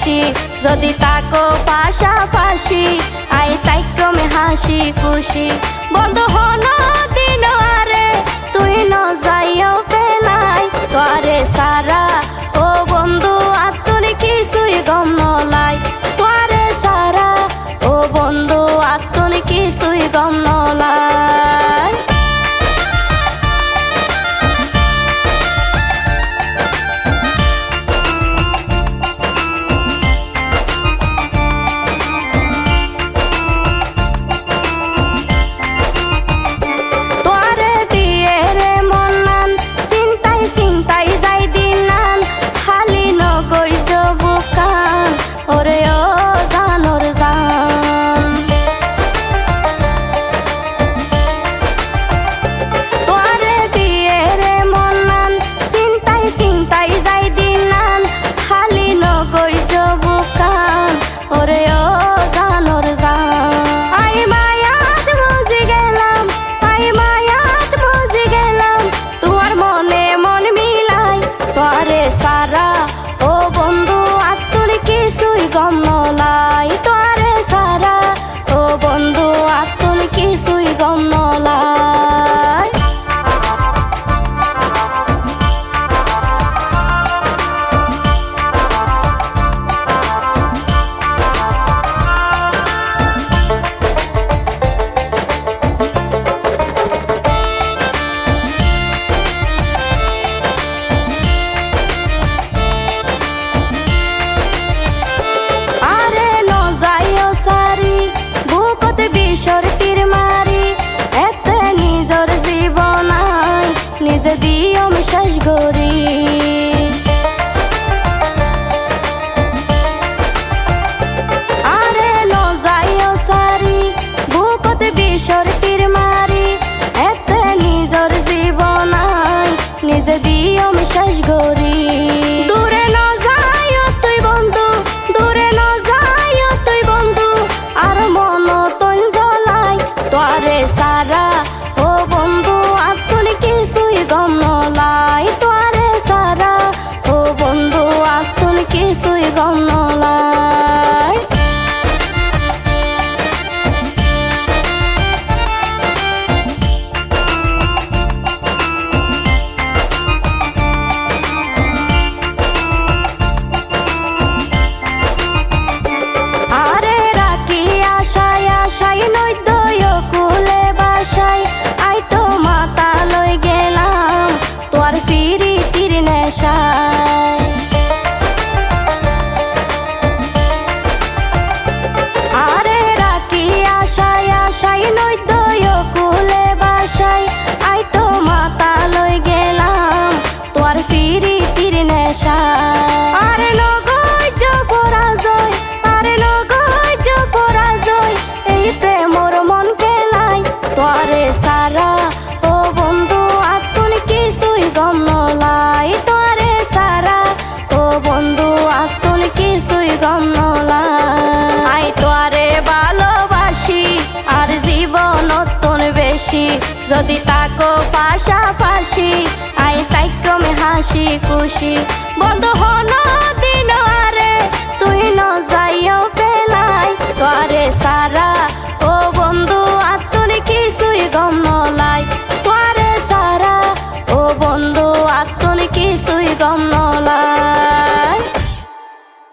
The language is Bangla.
বেশি যদি তাকো পাশাপাশি আই তাই ক্রমে হাসি খুশি বন্ধু হন দিন আরে তুই ন যাইও পেলাই তোরে সারা ও বন্ধু আতুনি কিছুই গম নলাই তোরে সারা ও বন্ধু আতুনি কিছুই গম নলাই গম নলাই তোরে সারা ও বন্ধু আতুন কিছুই গম নলাই নিজে দিও বিশ্বাস করি আরে ন যাইও সারি বুকতে বিষর তীর মারি এতে নিজর জীবন নিজে দিও বিশ্বাস করি দূরে ন যাইও তুই বন্ধু দূরে ন যাইও তুই বন্ধু আর মন তন জ্বলাই তোরে সারা ও বন্ধু আতুনি কিছুই গম নলাই তোরে সারা ও বন্ধু আতুনি কিছুই গম নলাই আরে রাখি আশায় আশায় নৈদয় কুলে বাসায় আই তো মাতা লই গেলাম তোর ফিরি তীর নেশায় আরে রাখি আশায় আশায় নৈদয় কুলে বাসায় আই তো মাতা লই গেলাম তোর ফিরি তীর নেশায় আরে নগজ পরাজয় আরে নগজ পরাজয় এই প্রেমর মন কেলাই তোরে সারা ও বন্ধু আতুনি কিছুই গম নলাই তোরে সারা ও বন্ধু আতুনি কিছুই গম নলাই আই তোরে ভালোবাসি আর জীবন অতন বেশি যদি তাকো পাশাপাশি আই তাই ক্রমে হাসি খুশি বন্ধু হন